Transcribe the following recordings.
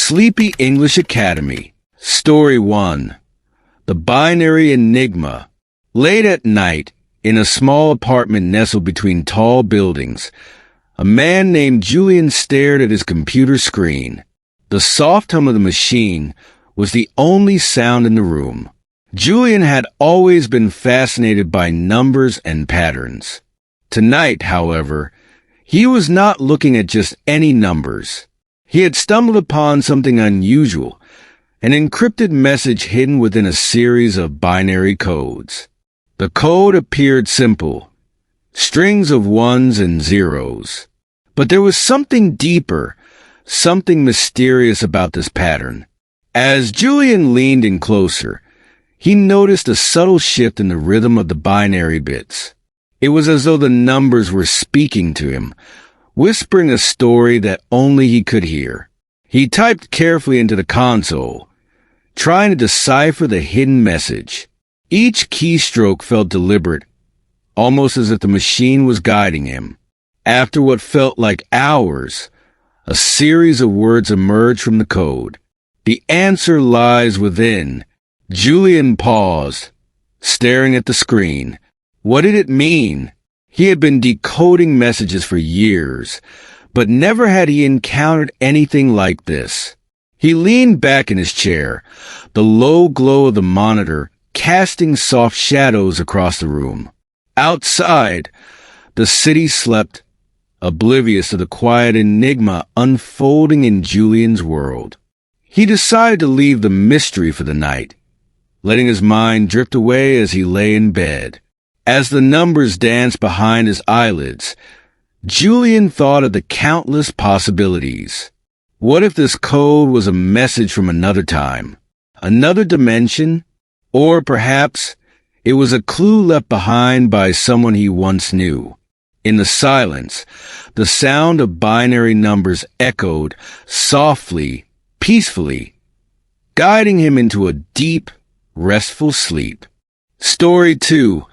Sleepy English Academy. Story 1. The Binary Enigma. Late at night, in a small apartment nestled between tall buildings, a man named Julian stared at his computer screen. The soft hum of the machine was the only sound in the room. Julian had always been fascinated by numbers and patterns. Tonight, however, he was not looking at just any numbers. He had stumbled upon something unusual, an encrypted message hidden within a series of binary codes. The code appeared simple, strings of ones and zeros. But there was something deeper, something mysterious about this pattern. As Julian leaned in closer, he noticed a subtle shift in the rhythm of the binary bits. It was as though the numbers were speaking to him, whispering a story that only he could hear. He typed carefully into the console, trying to decipher the hidden message. Each keystroke felt deliberate, almost as if the machine was guiding him. After what felt like hours, a series of words emerged from the code. The answer lies within. Julian paused, staring at the screen. What did it mean? He had been decoding messages for years, but never had he encountered anything like this. He leaned back in his chair, the low glow of the monitor casting soft shadows across the room. Outside, the city slept, oblivious to the quiet enigma unfolding in Julian's world. He decided to leave the mystery for the night, letting his mind drift away as he lay in bed. As the numbers danced behind his eyelids, Julian thought of the countless possibilities. What if this code was a message from another time, another dimension, or perhaps it was a clue left behind by someone he once knew? In the silence, the sound of binary numbers echoed softly, peacefully, guiding him into a deep, restful sleep. Story 2.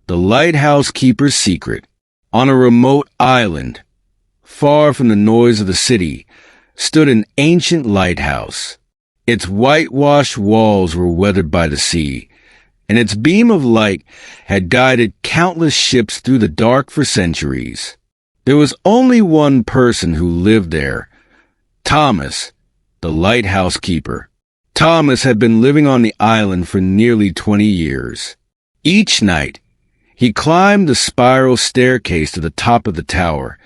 The Lighthouse Keeper's Secret. On a remote island, far from the noise of the city, stood an ancient lighthouse. Its whitewashed walls were weathered by the sea, and its beam of light had guided countless ships through the dark for centuries. There was only one person who lived there, Thomas, the lighthouse keeper. Thomas had been living on the island for nearly 20 years. Each night, he climbed the spiral staircase to the top of the tower,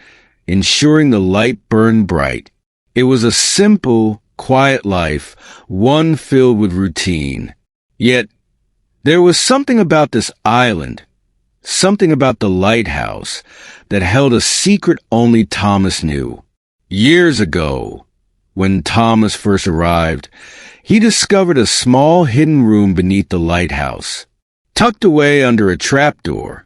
ensuring the light burned bright. It was a simple, quiet life, one filled with routine. Yet, there was something about this island, something about the lighthouse, that held a secret only Thomas knew. Years ago, when Thomas first arrived, he discovered a small hidden room beneath the lighthouse. Tucked away under a trapdoor,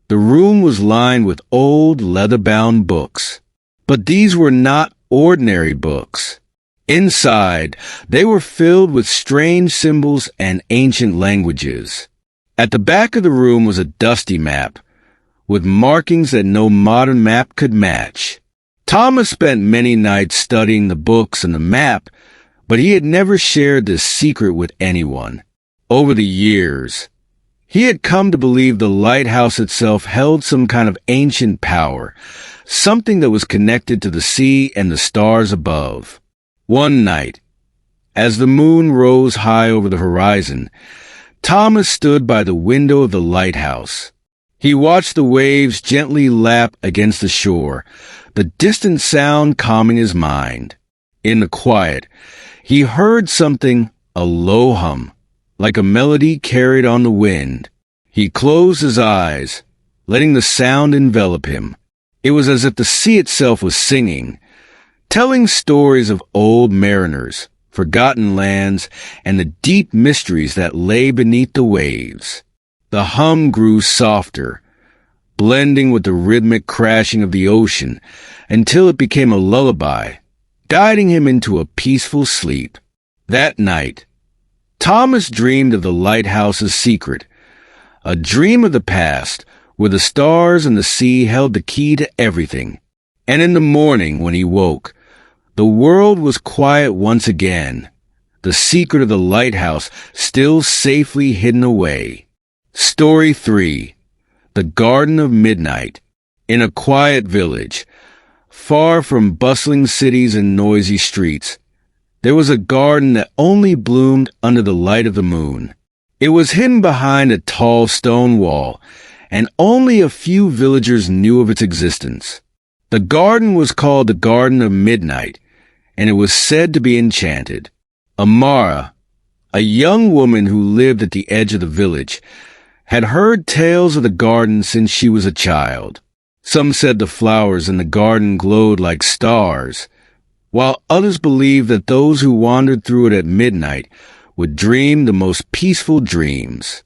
the room was lined with old leather-bound books. But these were not ordinary books. Inside, they were filled with strange symbols and ancient languages. At the back of the room was a dusty map, with markings that no modern map could match. Thomas spent many nights studying the books and the map, but he had never shared this secret with anyone. Over the years, he had come to believe the lighthouse itself held some kind of ancient power, something that was connected to the sea and the stars above. One night, as the moon rose high over the horizon, Thomas stood by the window of the lighthouse. He watched the waves gently lap against the shore, the distant sound calming his mind. In the quiet, he heard something, a low hum, like a melody carried on the wind. He closed his eyes, letting the sound envelop him. It was as if the sea itself was singing, telling stories of old mariners, forgotten lands, and the deep mysteries that lay beneath the waves. The hum grew softer, blending with the rhythmic crashing of the ocean, until it became a lullaby, guiding him into a peaceful sleep. That night, Thomas dreamed of the lighthouse's secret, a dream of the past where the stars and the sea held the key to everything. And in the morning when he woke, The world was quiet once again, the secret of the lighthouse still safely hidden away. Story 3. The Garden of Midnight. In a quiet village, far from bustling cities and noisy streets, there was a garden that only bloomed under the light of the moon. It was hidden behind a tall stone wall, and only a few villagers knew of its existence. The garden was called the Garden of Midnight, and it was said to be enchanted. Amara, a young woman who lived at the edge of the village, had heard tales of the garden since she was a child. Some said the flowers in the garden glowed like stars, while others believed that those who wandered through it at midnight would dream the most peaceful dreams.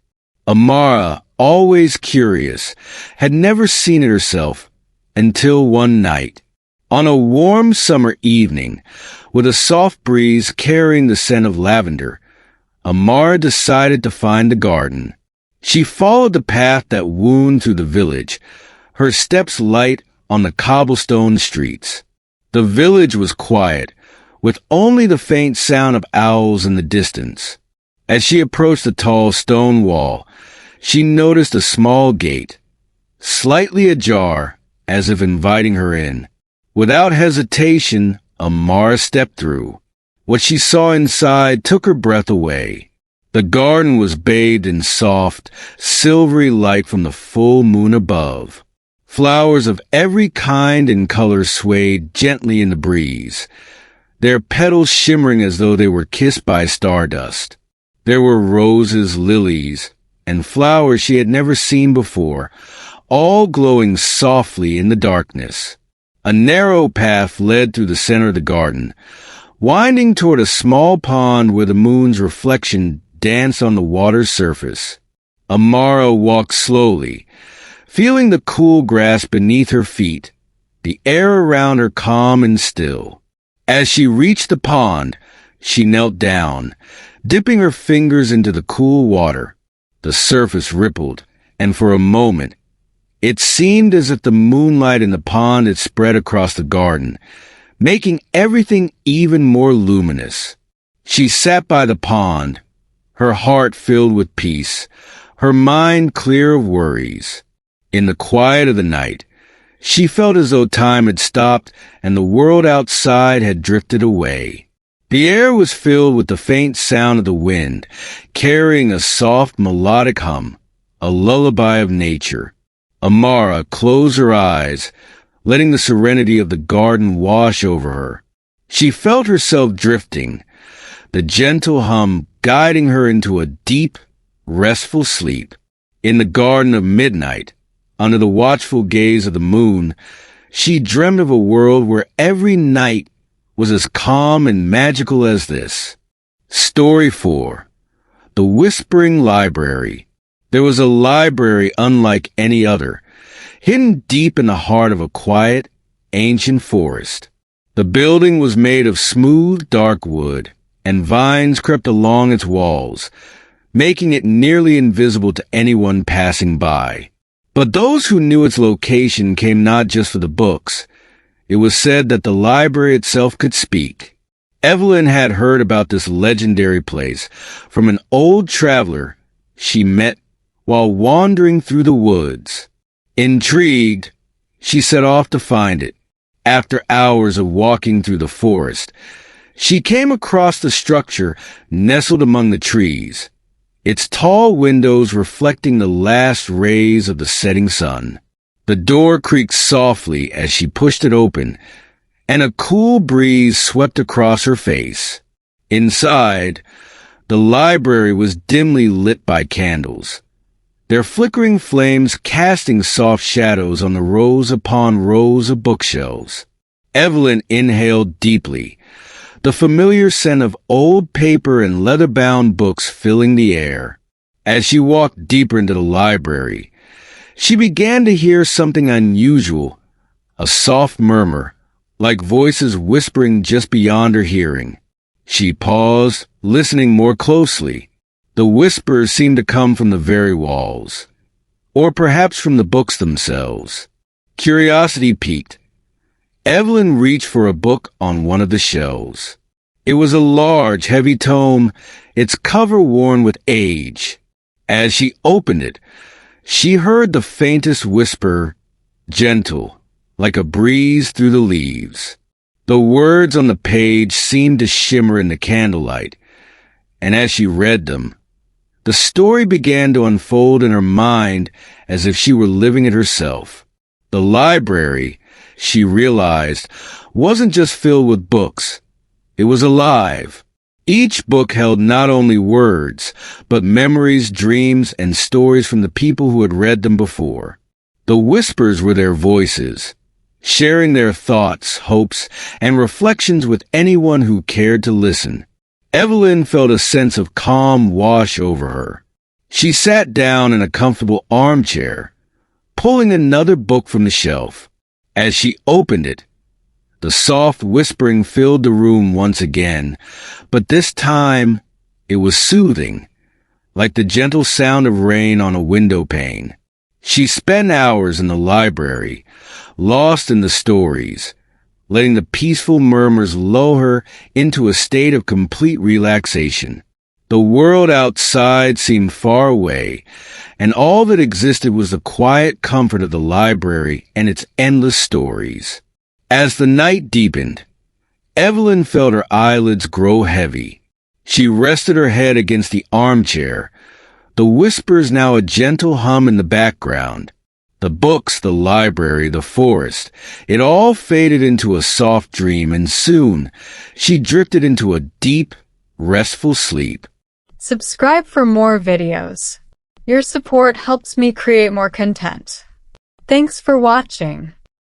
Amara, always curious, had never seen it herself until one night. On a warm summer evening, with a soft breeze carrying the scent of lavender, Amara decided to find the garden. She followed the path that wound through the village, her steps light on the cobblestone streets. The village was quiet, with only the faint sound of owls in the distance. As she approached the tall stone wall, she noticed a small gate, slightly ajar, as if inviting her in. Without hesitation, Amara stepped through. What she saw inside took her breath away. The garden was bathed in soft, silvery light from the full moon above. Flowers of every kind and color swayed gently in the breeze, their petals shimmering as though they were kissed by stardust. There were roses, lilies, and flowers she had never seen before, all glowing softly in the darkness. A narrow path led through the center of the garden, winding toward a small pond where the moon's reflection danced on the water's surface. Amara walked slowly, feeling the cool grass beneath her feet, the air around her calm and still. As she reached the pond, she knelt down, dipping her fingers into the cool water. The surface rippled, and for a moment, it seemed as if the moonlight in the pond had spread across the garden, making everything even more luminous. She sat by the pond, her heart filled with peace, her mind clear of worries. In the quiet of the night, she felt as though time had stopped and the world outside had drifted away. The air was filled with the faint sound of the wind, carrying a soft melodic hum, a lullaby of nature. Amara closed her eyes, letting the serenity of the garden wash over her. She felt herself drifting, the gentle hum guiding her into a deep, restful sleep. In the Garden of Midnight, under the watchful gaze of the moon, she dreamed of a world where every night was as calm and magical as this. Story 4. The Whispering Library. There was a library unlike any other, hidden deep in the heart of a quiet, ancient forest. The building was made of smooth, dark wood, and vines crept along its walls, making it nearly invisible to anyone passing by. But those who knew its location came not just for the books. It was said that the library itself could speak. Evelyn had heard about this legendary place from an old traveler she met while wandering through the woods. Intrigued, she set off to find it. After hours of walking through the forest, she came across the structure nestled among the trees, its tall windows reflecting the last rays of the setting sun. The door creaked softly as she pushed it open, and a cool breeze swept across her face. Inside, the library was dimly lit by candles, their flickering flames casting soft shadows on the rows upon rows of bookshelves. Evelyn inhaled deeply, the familiar scent of old paper and leather-bound books filling the air. As she walked deeper into the library, she began to hear something unusual, a soft murmur, like voices whispering just beyond her hearing. She paused, listening more closely. The whispers seemed to come from the very walls, or perhaps from the books themselves. Curiosity piqued, Evelyn reached for a book on one of the shelves. It was a large, heavy tome, its cover worn with age. As she opened it, she heard the faintest whisper, gentle, like a breeze through the leaves. The words on the page seemed to shimmer in the candlelight, and as she read them, the story began to unfold in her mind as if she were living it herself. The library, she realized, wasn't just filled with books. It was alive. Each book held not only words, but memories, dreams, and stories from the people who had read them before. The whispers were their voices, sharing their thoughts, hopes, and reflections with anyone who cared to listen. Evelyn felt a sense of calm wash over her. She sat down in a comfortable armchair, pulling another book from the shelf. As she opened it, the soft whispering filled the room once again, but this time it was soothing, like the gentle sound of rain on a window pane. She spent hours in the library, lost in the stories, letting the peaceful murmurs lull her into a state of complete relaxation. The world outside seemed far away, and all that existed was the quiet comfort of the library and its endless stories. As the night deepened, Evelyn felt her eyelids grow heavy. She rested her head against the armchair, the whispers now a gentle hum in the background. The books, the library, the forest, it all faded into a soft dream, and soon she drifted into a deep, restful sleep. Subscribe for more videos. Your support helps me create more content. Thanks for watching.